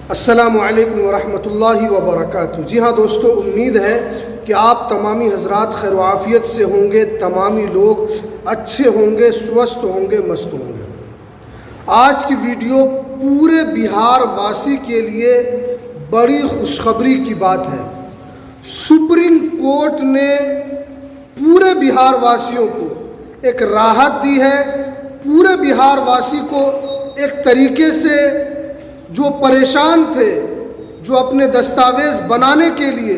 अस्सलामु अलैकुम वरहमतुल्लाहि वबरकातुहू। जी हाँ दोस्तों, उम्मीद है कि आप तमामी हजरात खैर आफियत से होंगे, तमामी लोग अच्छे होंगे, स्वस्थ होंगे, मस्त होंगे। आज की वीडियो पूरे बिहार वासी के लिए बड़ी खुशखबरी की बात है। सुप्रीम कोर्ट ने पूरे बिहार वासियों को एक राहत दी है। पूरे बिहार वासी को एक तरीके से जो परेशान थे, जो अपने दस्तावेज बनाने के लिए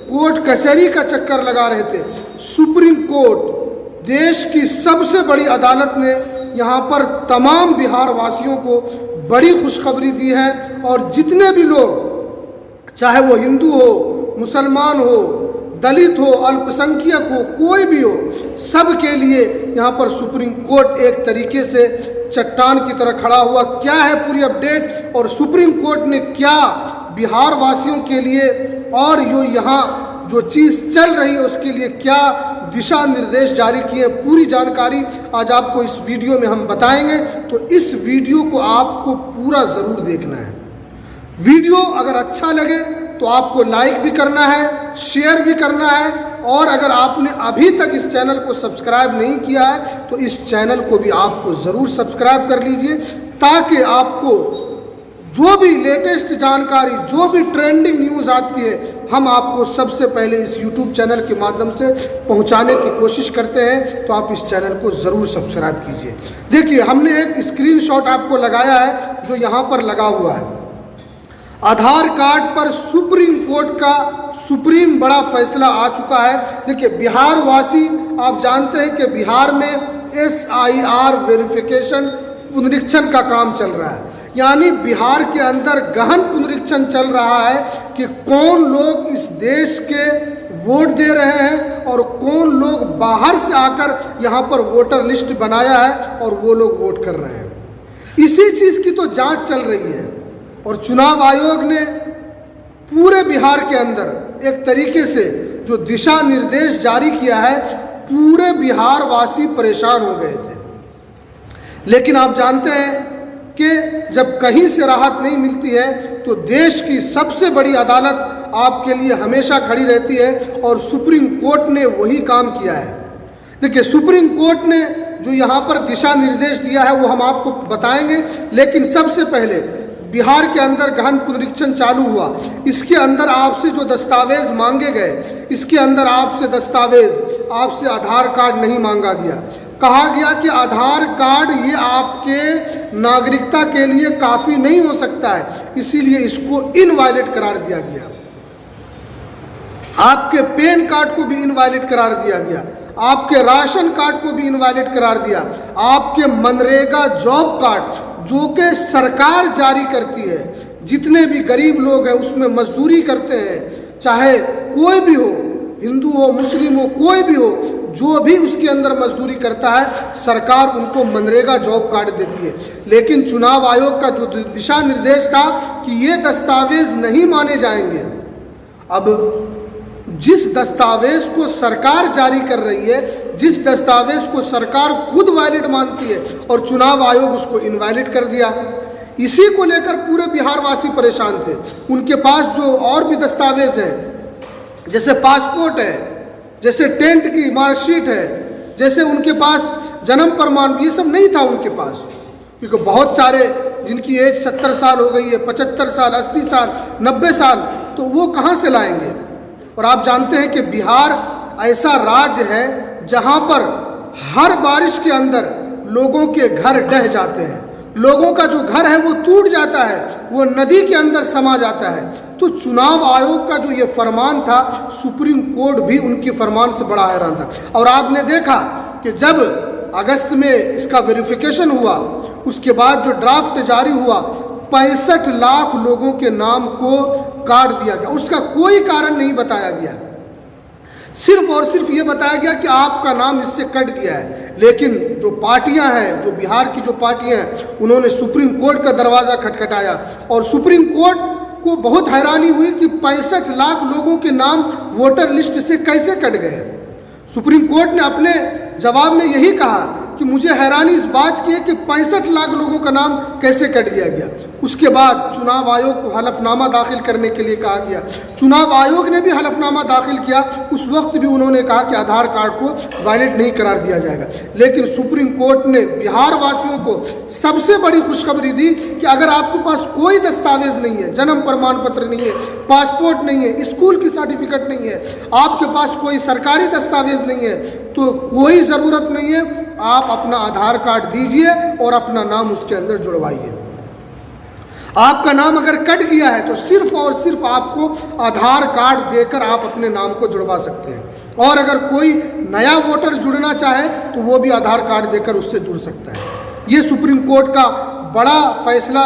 कोर्ट कचहरी का चक्कर लगा रहे थे, सुप्रीम कोर्ट देश की सबसे बड़ी अदालत ने यहाँ पर तमाम बिहार वासियों को बड़ी खुशखबरी दी है। और जितने भी लोग, चाहे वो हिंदू हो, मुसलमान हो, दलित हो, अल्पसंख्यक हो, कोई भी हो, सब के लिए यहाँ पर सुप्रीम कोर्ट एक तरीके से चट्टान की तरह खड़ा हुआ। क्या है पूरी अपडेट और सुप्रीम कोर्ट ने क्या बिहार वासियों के लिए और जो यहाँ जो चीज़ चल रही है उसके लिए क्या दिशा निर्देश जारी किए, पूरी जानकारी आज आपको इस वीडियो में हम बताएंगे। तो इस वीडियो को आपको पूरा ज़रूर देखना है। वीडियो अगर अच्छा लगे तो आपको लाइक भी करना है, शेयर भी करना है, और अगर आपने अभी तक इस चैनल को सब्सक्राइब नहीं किया है तो इस चैनल को भी आपको ज़रूर सब्सक्राइब कर लीजिए, ताकि आपको जो भी लेटेस्ट जानकारी, जो भी ट्रेंडिंग न्यूज़ आती है, हम आपको सबसे पहले इस YouTube चैनल के माध्यम से पहुंचाने की कोशिश करते हैं। तो आप इस चैनल को ज़रूर सब्सक्राइब कीजिए। देखिए, हमने एक स्क्रीनशॉट आपको लगाया है जो यहाँ पर लगा हुआ है। आधार कार्ड पर सुप्रीम कोर्ट का सुप्रीम बड़ा फैसला आ चुका है। देखिए, बिहार वासी आप जानते हैं कि बिहार में SIR वेरिफिकेशन पुनरीक्षण का काम चल रहा है। यानी बिहार के अंदर गहन पुनरीक्षण चल रहा है कि कौन लोग इस देश के वोट दे रहे हैं और कौन लोग बाहर से आकर यहाँ पर वोटर लिस्ट बनाया है और वो लोग वोट कर रहे हैं। इसी चीज़ की तो जांच चल रही है। और चुनाव आयोग ने पूरे बिहार के अंदर एक तरीके से जो दिशा निर्देश जारी किया है, पूरे बिहार वासी परेशान हो गए थे। लेकिन आप जानते हैं कि जब कहीं से राहत नहीं मिलती है तो देश की सबसे बड़ी अदालत आपके लिए हमेशा खड़ी रहती है, और सुप्रीम कोर्ट ने वही काम किया है। देखिए, सुप्रीम कोर्ट ने जो यहाँ पर दिशा निर्देश दिया है वो हम आपको बताएंगे, लेकिन सबसे पहले बिहार के अंदर गहन पुनरीक्षण चालू हुआ। इसके अंदर आपसे जो दस्तावेज मांगे गए, इसके अंदर आपसे दस्तावेज, आपसे आधार कार्ड नहीं मांगा गया। कहा गया कि आधार कार्ड ये आपके नागरिकता के लिए काफ़ी नहीं हो सकता है, इसीलिए इसको इनवैलिड करार दिया गया। आपके पैन कार्ड को भी इनवैलिड करार दिया गया, आपके राशन कार्ड को भी इनवैलिड करार दिया, आपके मनरेगा जॉब कार्ड जो कि सरकार जारी करती है, जितने भी गरीब लोग हैं उसमें मजदूरी करते हैं, चाहे कोई भी हो, हिंदू हो, मुस्लिम हो, कोई भी हो, जो भी उसके अंदर मजदूरी करता है, सरकार उनको मनरेगा जॉब कार्ड देती है। लेकिन चुनाव आयोग का जो दिशा निर्देश था कि ये दस्तावेज नहीं माने जाएंगे। अब जिस दस्तावेज को सरकार जारी कर रही है, जिस दस्तावेज को सरकार खुद वैलिड मानती है, और चुनाव आयोग उसको इनवैलिड कर दिया। इसी को लेकर पूरे बिहार वासी परेशान थे। उनके पास जो और भी दस्तावेज हैं, जैसे पासपोर्ट है, जैसे टेंट की मार्कशीट है, जैसे उनके पास जन्म प्रमाण, ये सब नहीं था उनके पास, क्योंकि बहुत सारे जिनकी एज 70 साल हो गई है, 75 साल, 80 साल, 90 साल, तो वो कहाँ से लाएंगे। और आप जानते हैं कि बिहार ऐसा राज्य है जहां पर हर बारिश के अंदर लोगों के घर ढह जाते हैं, लोगों का जो घर है वो टूट जाता है, वो नदी के अंदर समा जाता है। तो चुनाव आयोग का जो ये फरमान था, सुप्रीम कोर्ट भी उनके फरमान से बड़ा हैरान था। और आपने देखा कि जब अगस्त में इसका वेरिफिकेशन हुआ, उसके बाद जो ड्राफ्ट जारी हुआ, 65 लाख लोगों के नाम को काट दिया गया। उसका कोई कारण नहीं बताया गया, सिर्फ और सिर्फ ये बताया गया कि आपका नाम इससे कट गया है। लेकिन जो पार्टियां हैं, जो बिहार की जो पार्टियां हैं, उन्होंने सुप्रीम कोर्ट का दरवाज़ा खटखटाया, और सुप्रीम कोर्ट को बहुत हैरानी हुई कि 65 लाख लोगों के नाम वोटर लिस्ट से कैसे कट गए। सुप्रीम कोर्ट ने अपने जवाब में यही कहा कि मुझे हैरानी इस बात की है कि 65 लाख लोगों का नाम कैसे कट गया। उसके बाद चुनाव आयोग को हलफनामा दाखिल करने के लिए कहा गया। चुनाव आयोग ने भी हलफनामा दाखिल किया। उस वक्त भी उन्होंने कहा कि आधार कार्ड को वायलेट नहीं करार दिया जाएगा। लेकिन सुप्रीम कोर्ट ने बिहार वासियों को सबसे बड़ी खुशखबरी दी कि अगर आपके पास कोई दस्तावेज नहीं है, जन्म प्रमाण पत्र नहीं है, पासपोर्ट नहीं है, स्कूल की सर्टिफिकेट नहीं है, आपके पास कोई सरकारी दस्तावेज नहीं है, तो कोई ज़रूरत नहीं है, आप अपना आधार कार्ड दीजिए और अपना नाम उसके अंदर जुड़वाइए। आपका नाम अगर कट गया है तो सिर्फ और सिर्फ आपको आधार कार्ड देकर आप अपने नाम को जुड़वा सकते हैं। और अगर कोई नया वोटर जुड़ना चाहे तो वो भी आधार कार्ड देकर उससे जुड़ सकता है। ये सुप्रीम कोर्ट का बड़ा फैसला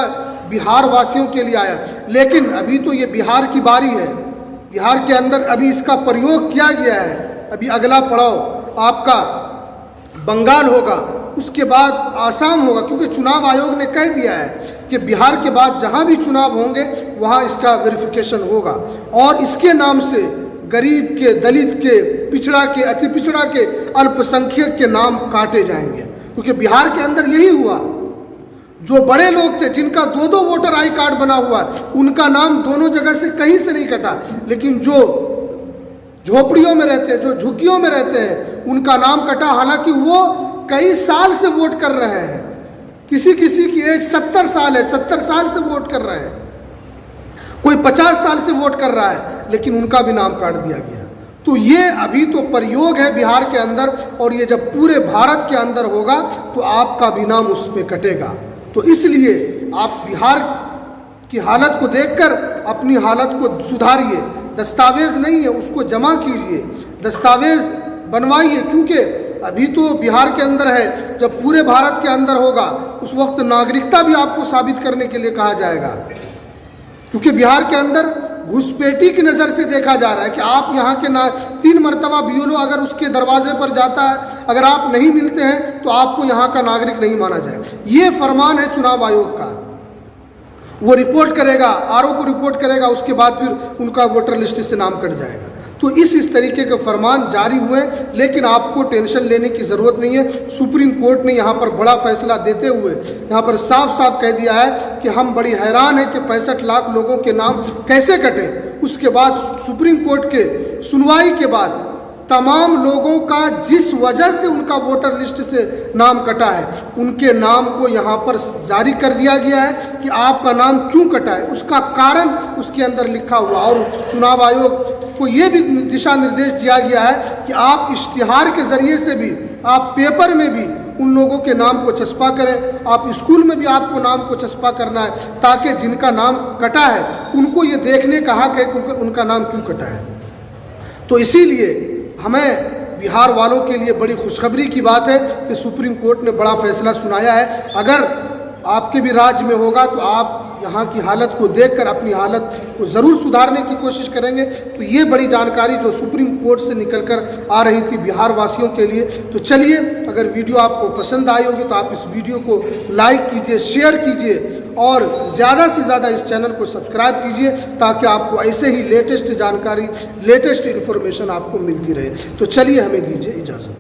बिहार वासियों के लिए आया। लेकिन अभी तो ये बिहार की बारी है। बिहार के अंदर अभी इसका प्रयोग किया गया है। अभी अगला पड़ाव आपका बंगाल होगा, उसके बाद आसाम होगा, क्योंकि चुनाव आयोग ने कह दिया है कि बिहार के बाद जहां भी चुनाव होंगे वहां इसका वेरिफिकेशन होगा और इसके नाम से गरीब के, दलित के, पिछड़ा के, अति पिछड़ा के, अल्पसंख्यक के नाम काटे जाएंगे। क्योंकि बिहार के अंदर यही हुआ। जो बड़े लोग थे जिनका 2-2 वोटर आई कार्ड बना हुआ, उनका नाम दोनों जगह से कहीं से नहीं कटा। लेकिन जो झोपड़ियों में रहते हैं, जो झुग्गियों में रहते हैं, उनका नाम कटा। हालांकि वो कई साल से वोट कर रहे हैं। किसी किसी की एज 70 साल है, 70 साल से वोट कर रहे हैं, कोई 50 साल से वोट कर रहा है, लेकिन उनका भी नाम काट दिया गया। तो ये अभी तो प्रयोग है बिहार के अंदर, और ये जब पूरे भारत के अंदर होगा तो आपका भी नाम उस पर कटेगा। तो इसलिए आप बिहार की हालत को देखकर अपनी हालत को सुधारिए। दस्तावेज नहीं है उसको जमा कीजिए, दस्तावेज बनवाइए। क्योंकि अभी तो बिहार के अंदर है, जब पूरे भारत के अंदर होगा उस वक्त नागरिकता भी आपको साबित करने के लिए कहा जाएगा। क्योंकि बिहार के अंदर घुसपैठी की नज़र से देखा जा रहा है कि आप यहाँ के 3 मरतबा BLO अगर उसके दरवाजे पर जाता है, अगर आप नहीं मिलते हैं तो आपको यहाँ का नागरिक नहीं माना जाएगा। ये फरमान है चुनाव आयोग का। वो रिपोर्ट करेगा, RO को रिपोर्ट करेगा, उसके बाद फिर उनका वोटर लिस्ट से नाम कट जाएगा। तो इस तरीके के फरमान जारी हुए, लेकिन आपको टेंशन लेने की ज़रूरत नहीं है। सुप्रीम कोर्ट ने यहाँ पर बड़ा फैसला देते हुए यहाँ पर साफ साफ कह दिया है कि हम बड़ी हैरान हैं कि 65 लाख लोगों के नाम कैसे कटे। उसके बाद सुप्रीम कोर्ट के सुनवाई के बाद तमाम लोगों का जिस वजह से उनका वोटर लिस्ट से नाम कटा है, उनके नाम को यहाँ पर जारी कर दिया गया है कि आपका नाम क्यों कटा है, उसका कारण उसके अंदर लिखा हुआ। और चुनाव आयोग को ये भी दिशा निर्देश दिया गया है कि आप इश्तिहार के ज़रिए से भी, आप पेपर में भी उन लोगों के नाम को चस्पा करें। आप स्कूल में भी आपको नाम को चस्पा करना है, ताकि जिनका नाम कटा है उनको ये देखने का हक है कि उनका नाम क्यों कटा है। तो इसीलिए हमें बिहार वालों के लिए बड़ी खुशखबरी की बात है कि सुप्रीम कोर्ट ने बड़ा फैसला सुनाया है। अगर आपके भी राज्य में होगा तो आप यहाँ की हालत को देखकर अपनी हालत को ज़रूर सुधारने की कोशिश करेंगे। तो ये बड़ी जानकारी जो सुप्रीम कोर्ट से निकलकर आ रही थी बिहार वासियों के लिए। तो चलिए, अगर वीडियो आपको पसंद आई होगी तो आप इस वीडियो को लाइक कीजिए, शेयर कीजिए और ज़्यादा से ज़्यादा इस चैनल को सब्सक्राइब कीजिए, ताकि आपको ऐसे ही लेटेस्ट जानकारी, लेटेस्ट इन्फॉर्मेशन आपको मिलती रहे। तो चलिए, हमें दीजिए इजाज़त।